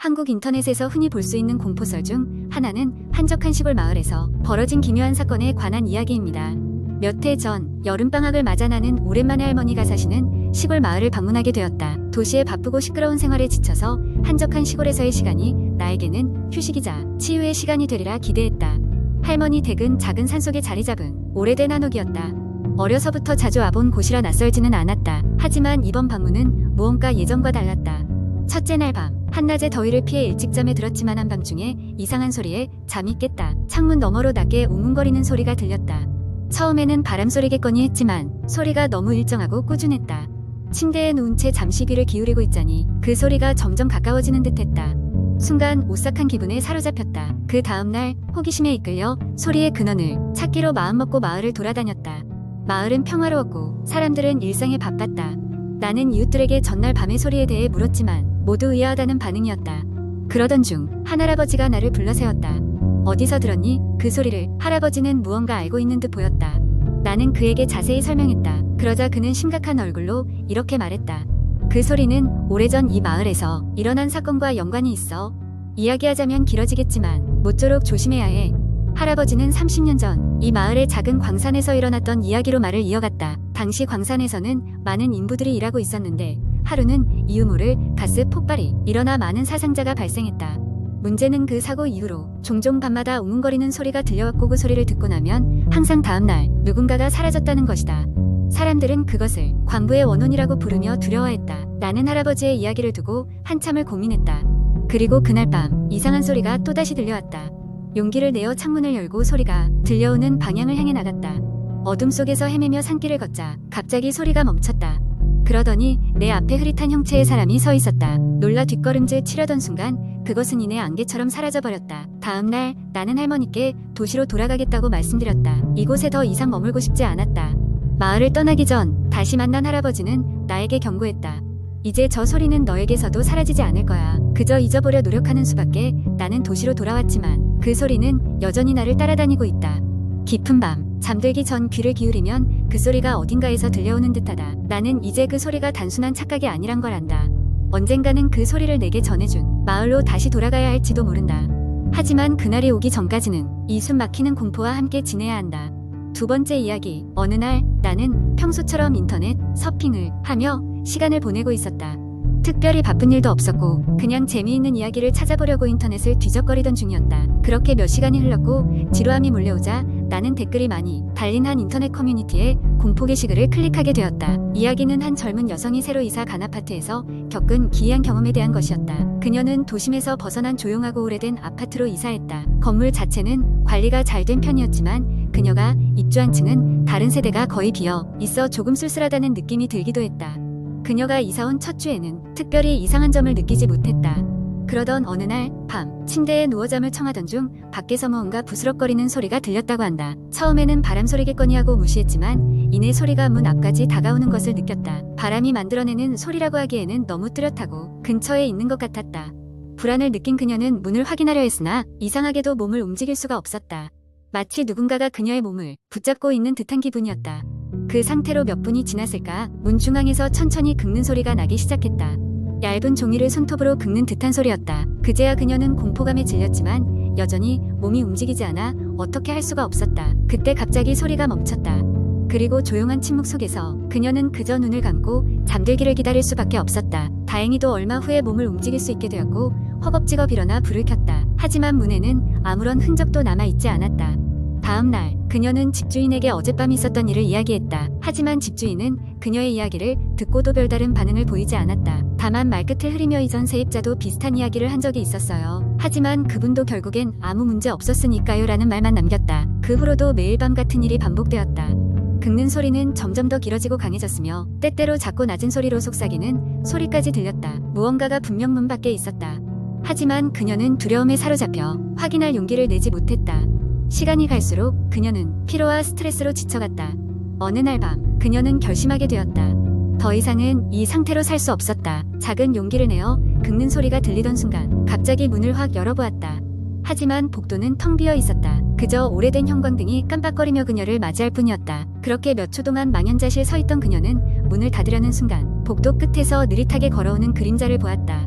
한국 인터넷에서 흔히 볼 수 있는 공포설 중 하나는 한적한 시골 마을에서 벌어진 기묘한 사건에 관한 이야기입니다. 몇 해 전 여름방학을 맞아 나는 오랜만에 할머니가 사시는 시골 마을을 방문하게 되었다. 도시의 바쁘고 시끄러운 생활에 지쳐서 한적한 시골에서의 시간이 나에게는 휴식이자 치유의 시간이 되리라 기대했다. 할머니 댁은 작은 산속에 자리 잡은 오래된 한옥이었다. 어려서부터 자주 와본 곳이라 낯설지는 않았다. 하지만 이번 방문은 무언가 예전과 달랐다. 첫째 날 밤, 한낮의 더위를 피해 일찍 잠에 들었지만 한밤중에 이상한 소리에 잠이 깼다. 창문 너머로 낮게 웅웅거리는 소리가 들렸다. 처음에는 바람소리겠거니 했지만 소리가 너무 일정하고 꾸준했다. 침대에 누운 채 잠시 귀를 기울이고 있자니 그 소리가 점점 가까워지는 듯했다. 순간 오싹한 기분에 사로잡혔다. 그 다음날 호기심에 이끌려 소리의 근원을 찾기로 마음먹고 마을을 돌아다녔다. 마을은 평화로웠고 사람들은 일상에 바빴다. 나는 이웃들에게 전날 밤의 소리에 대해 물었지만 모두 의아하다는 반응이었다. 그러던 중 한 할아버지가 나를 불러세웠다. 어디서 들었니? 그 소리를. 할아버지는 무언가 알고 있는 듯 보였다. 나는 그에게 자세히 설명했다. 그러자 그는 심각한 얼굴로 이렇게 말했다. 그 소리는 오래전 이 마을에서 일어난 사건과 연관이 있어. 이야기하자면 길어지겠지만 모쪼록 조심해야 해. 할아버지는 30년 전 이 마을의 작은 광산에서 일어났던 이야기로 말을 이어갔다. 당시 광산에서는 많은 인부들이 일하고 있었는데 하루는 이 유모를 가스 폭발이 일어나 많은 사상자가 발생했다. 문제는 그 사고 이후로 종종 밤마다 웅웅거리는 소리가 들려왔고 그 소리를 듣고 나면 항상 다음날 누군가가 사라졌다는 것이다. 사람들은 그것을 광부의 원혼이라고 부르며 두려워했다. 나는 할아버지의 이야기를 두고 한참을 고민했다. 그리고 그날 밤 이상한 소리가 또다시 들려왔다. 용기를 내어 창문을 열고 소리가 들려오는 방향을 향해 나갔다. 어둠 속에서 헤매며 산길을 걷자 갑자기 소리가 멈췄다. 그러더니 내 앞에 흐릿한 형체의 사람이 서 있었다. 놀라 뒷걸음질 치려던 순간 그것은 이내 안개처럼 사라져버렸다. 다음날 나는 할머니께 도시로 돌아가겠다고 말씀드렸다. 이곳에 더 이상 머물고 싶지 않았다. 마을을 떠나기 전 다시 만난 할아버지는 나에게 경고했다. 이제 저 소리는 너에게서도 사라지지 않을 거야. 그저 잊어보려 노력하는 수밖에. 나는 도시로 돌아왔지만 그 소리는 여전히 나를 따라다니고 있다. 깊은 밤 잠들기 전 귀를 기울이면 그 소리가 어딘가에서 들려오는 듯하다. 나는 이제 그 소리가 단순한 착각이 아니란 걸 안다. 언젠가는 그 소리를 내게 전해준 마을로 다시 돌아가야 할지도 모른다. 하지만 그날이 오기 전까지는 이 숨 막히는 공포와 함께 지내야 한다. 두 번째 이야기. 어느 날 나는 평소처럼 인터넷 서핑을 하며 시간을 보내고 있었다. 특별히 바쁜 일도 없었고 그냥 재미있는 이야기를 찾아보려고 인터넷을 뒤적거리던 중이었다. 그렇게 몇 시간이 흘렀고 지루함이 몰려오자 나는 댓글이 많이 달린 한 인터넷 커뮤니티에 공포 게시글을 클릭하게 되었다. 이야기는 한 젊은 여성이 새로 이사 간 아파트에서 겪은 기이한 경험에 대한 것이었다. 그녀는 도심에서 벗어난 조용하고 오래된 아파트로 이사했다. 건물 자체는 관리가 잘 된 편이었지만 그녀가 입주한 층은 다른 세대가 거의 비어 있어 조금 쓸쓸하다는 느낌이 들기도 했다. 그녀가 이사온 첫 주에는 특별히 이상한 점을 느끼지 못했다. 그러던 어느 날 밤 침대에 누워 잠을 청하던 중 밖에서 무언가 부스럭거리는 소리가 들렸다고 한다. 처음에는 바람소리겠거니 하고 무시했지만 이내 소리가 문 앞까지 다가오는 것을 느꼈다. 바람이 만들어내는 소리라고 하기에는 너무 뚜렷하고 근처에 있는 것 같았다. 불안을 느낀 그녀는 문을 확인하려 했으나 이상하게도 몸을 움직일 수가 없었다. 마치 누군가가 그녀의 몸을 붙잡고 있는 듯한 기분이었다. 그 상태로 몇 분이 지났을까 문 중앙에서 천천히 긁는 소리가 나기 시작했다. 얇은 종이를 손톱으로 긁는 듯한 소리였다. 그제야 그녀는 공포감에 질렸지만 여전히 몸이 움직이지 않아 어떻게 할 수가 없었다. 그때 갑자기 소리가 멈췄다. 그리고 조용한 침묵 속에서 그녀는 그저 눈을 감고 잠들기를 기다릴 수밖에 없었다. 다행히도 얼마 후에 몸을 움직일 수 있게 되었고 허겁지겁 일어나 불을 켰다. 하지만 문에는 아무런 흔적도 남아있지 않았다. 다음 날 그녀는 집주인에게 어젯밤 있었던 일을 이야기했다. 하지만 집주인은 그녀의 이야기를 듣고도 별다른 반응을 보이지 않았다. 다만 말끝을 흐리며 이전 세입자도 비슷한 이야기를 한 적이 있었어요. 하지만 그분도 결국엔 아무 문제 없었으니까요 라는 말만 남겼다. 그 후로도 매일 밤 같은 일이 반복되었다. 긁는 소리는 점점 더 길어지고 강해졌으며 때때로 작고 낮은 소리로 속삭이는 소리까지 들렸다. 무언가가 분명 문 밖에 있었다. 하지만 그녀는 두려움에 사로잡혀 확인할 용기를 내지 못했다. 시간이 갈수록 그녀는 피로와 스트레스로 지쳐갔다. 어느 날 밤 그녀는 결심하게 되었다. 더 이상은 이 상태로 살 수 없었다. 작은 용기를 내어 긁는 소리가 들리던 순간 갑자기 문을 확 열어보았다. 하지만 복도는 텅 비어 있었다. 그저 오래된 형광등이 깜빡거리며 그녀를 맞이할 뿐이었다. 그렇게 몇 초 동안 망연자실 서 있던 그녀는 문을 닫으려는 순간 복도 끝에서 느릿하게 걸어오는 그림자를 보았다.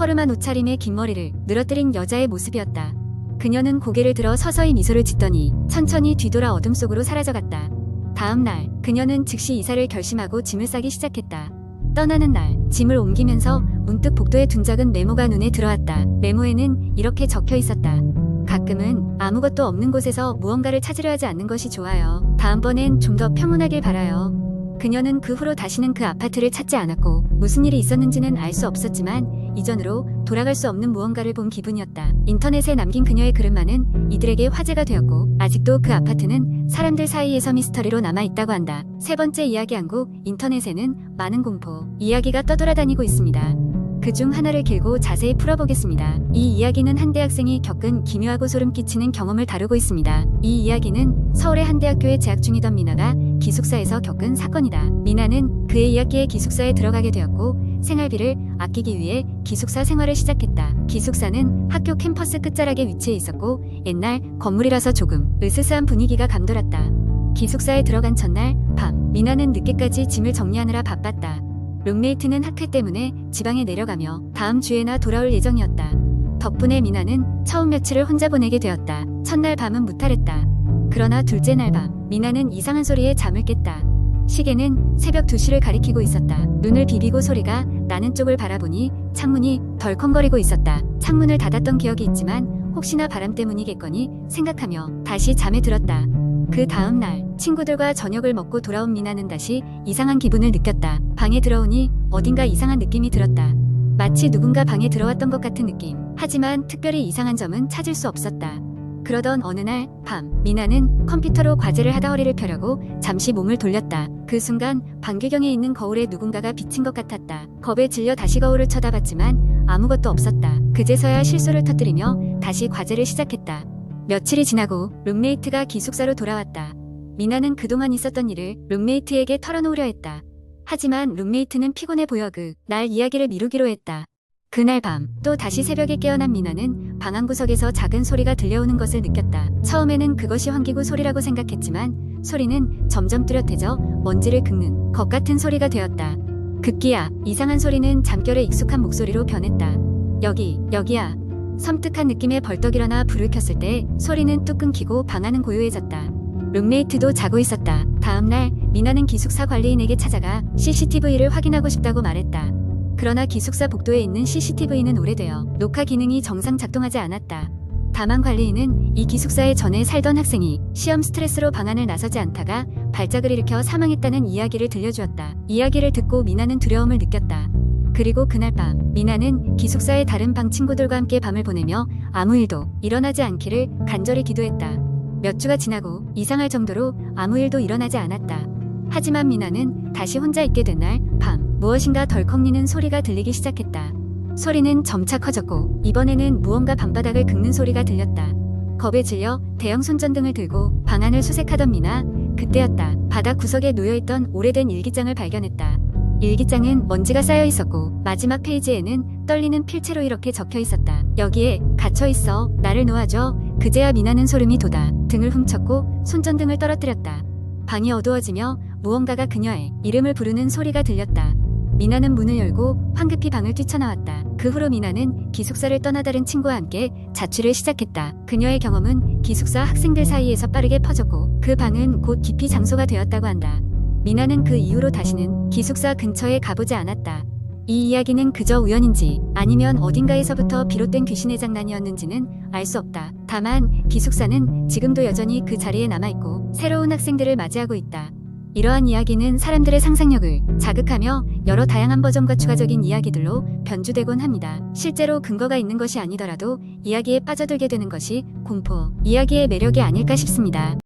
허름한 옷차림에 긴 머리를 늘어뜨린 여자의 모습이었다. 그녀는 고개를 들어 서서히 미소를 짓더니 천천히 뒤돌아 어둠 속으로 사라져갔다. 다음 날 그녀는 즉시 이사를 결심하고 짐을 싸기 시작했다. 떠나는 날 짐을 옮기면서 문득 복도에 둔 작은 메모가 눈에 들어왔다. 메모에는 이렇게 적혀 있었다. 가끔은 아무것도 없는 곳에서 무언가를 찾으려 하지 않는 것이 좋아요. 다음번엔 좀 더 평온하길 바라요. 그녀는 그 후로 다시는 그 아파트를 찾지 않았고 무슨 일이 있었는지는 알 수 없었지만 이전으로 돌아갈 수 없는 무언가를 본 기분이었다. 인터넷에 남긴 그녀의 글은만은 이들에게 화제가 되었고 아직도 그 아파트는 사람들 사이에서 미스터리로 남아있다고 한다. 세 번째 이야기 한국 인터넷에는 많은 공포 이야기가 떠돌아다니고 있습니다. 그중 하나를 길고 자세히 풀어보겠습니다. 이 이야기는 한 대학생이 겪은 기묘하고 소름 끼치는 경험을 다루고 있습니다. 이 이야기는 서울의 한 대학교에 재학 중이던 미나가 기숙사에서 겪은 사건이다. 미나는 그의 2학기에 기숙사에 들어가게 되었고 생활비를 아끼기 위해 기숙사 생활을 시작했다. 기숙사는 학교 캠퍼스 끝자락에 위치해 있었고 옛날 건물이라서 조금 으스스한 분위기가 감돌았다. 기숙사에 들어간 첫날 밤 미나는 늦게까지 짐을 정리하느라 바빴다. 룸메이트는 학회 때문에 지방에 내려가며 다음 주에나 돌아올 예정이었다. 덕분에 미나는 처음 며칠을 혼자 보내게 되었다. 첫날 밤은 무탈했다. 그러나 둘째 날 밤 미나는 이상한 소리에 잠을 깼다. 시계는 새벽 2시를 가리키고 있었다. 눈을 비비고 소리가 나는 쪽을 바라보니 창문이 덜컹거리고 있었다. 창문을 닫았던 기억이 있지만 혹시나 바람 때문이겠거니 생각하며 다시 잠에 들었다. 그 다음 날 친구들과 저녁을 먹고 돌아온 미나는 다시 이상한 기분을 느꼈다. 방에 들어오니 어딘가 이상한 느낌이 들었다. 마치 누군가 방에 들어왔던 것 같은 느낌. 하지만 특별히 이상한 점은 찾을 수 없었다. 그러던 어느 날 밤 미나는 컴퓨터로 과제를 하다 허리를 펴려고 잠시 몸을 돌렸다. 그 순간 방귀경에 있는 거울에 누군가가 비친 것 같았다. 겁에 질려 다시 거울을 쳐다봤지만 아무것도 없었다. 그제서야 실수를 터뜨리며 다시 과제를 시작했다. 며칠이 지나고 룸메이트가 기숙사로 돌아왔다. 미나는 그동안 있었던 일을 룸메이트에게 털어놓으려 했다. 하지만 룸메이트는 피곤해 보여 날 이야기를 미루기로 했다. 그날 밤 또 다시 새벽에 깨어난 미나는 방 한구석에서 작은 소리가 들려오는 것을 느꼈다. 처음에는 그것이 환기구 소리라고 생각했지만 소리는 점점 뚜렷해져 먼지를 긁는 것 같은 소리가 되었다. 급기야 이상한 소리는 잠결에 익숙한 목소리로 변했다. 여기야. 섬뜩한 느낌에 벌떡 일어나 불을 켰을 때 소리는 뚝 끊기고 방 안은 고요해졌다. 룸메이트도 자고 있었다. 다음날 미나는 기숙사 관리인에게 찾아가 CCTV를 확인하고 싶다고 말했다. 그러나 기숙사 복도에 있는 CCTV는 오래되어 녹화 기능이 정상 작동하지 않았다. 다만 관리인은 이 기숙사에 전에 살던 학생이 시험 스트레스로 방 안을 나서지 않다가 발작을 일으켜 사망했다는 이야기를 들려주었다. 이야기를 듣고 미나는 두려움을 느꼈다. 그리고 그날 밤 미나는 기숙사의 다른 방 친구들과 함께 밤을 보내며 아무 일도 일어나지 않기를 간절히 기도했다. 몇 주가 지나고 이상할 정도로 아무 일도 일어나지 않았다. 하지만 미나는 다시 혼자 있게 된 날 밤 무엇인가 덜컹이는 소리가 들리기 시작했다. 소리는 점차 커졌고 이번에는 무언가 방바닥을 긁는 소리가 들렸다. 겁에 질려 대형 손전등을 들고 방 안을 수색하던 미나, 그때였다. 바닥 구석에 놓여있던 오래된 일기장을 발견했다. 일기장은 먼지가 쌓여 있었고 마지막 페이지에는 떨리는 필체로 이렇게 적혀 있었다. 여기에 갇혀있어. 나를 놓아줘. 그제야 미나는 소름이 돋아 등을 훔쳤고 손전등을 떨어뜨렸다. 방이 어두워지며 무언가가 그녀의 이름을 부르는 소리가 들렸다. 미나는 문을 열고 황급히 방을 뛰쳐나왔다. 그 후로 미나는 기숙사를 떠나 다른 친구와 함께 자취를 시작했다. 그녀의 경험은 기숙사 학생들 사이에서 빠르게 퍼졌고 그 방은 곧 기피 장소가 되었다고 한다. 미나는 그 이후로 다시는 기숙사 근처에 가보지 않았다. 이 이야기는 그저 우연인지 아니면 어딘가에서부터 비롯된 귀신의 장난이었는지는 알 수 없다. 다만 기숙사는 지금도 여전히 그 자리에 남아있고 새로운 학생들을 맞이하고 있다. 이러한 이야기는 사람들의 상상력을 자극하며 여러 다양한 버전과 추가적인 이야기들로 변주되곤 합니다. 실제로 근거가 있는 것이 아니더라도 이야기에 빠져들게 되는 것이 공포 이야기의 매력이 아닐까 싶습니다.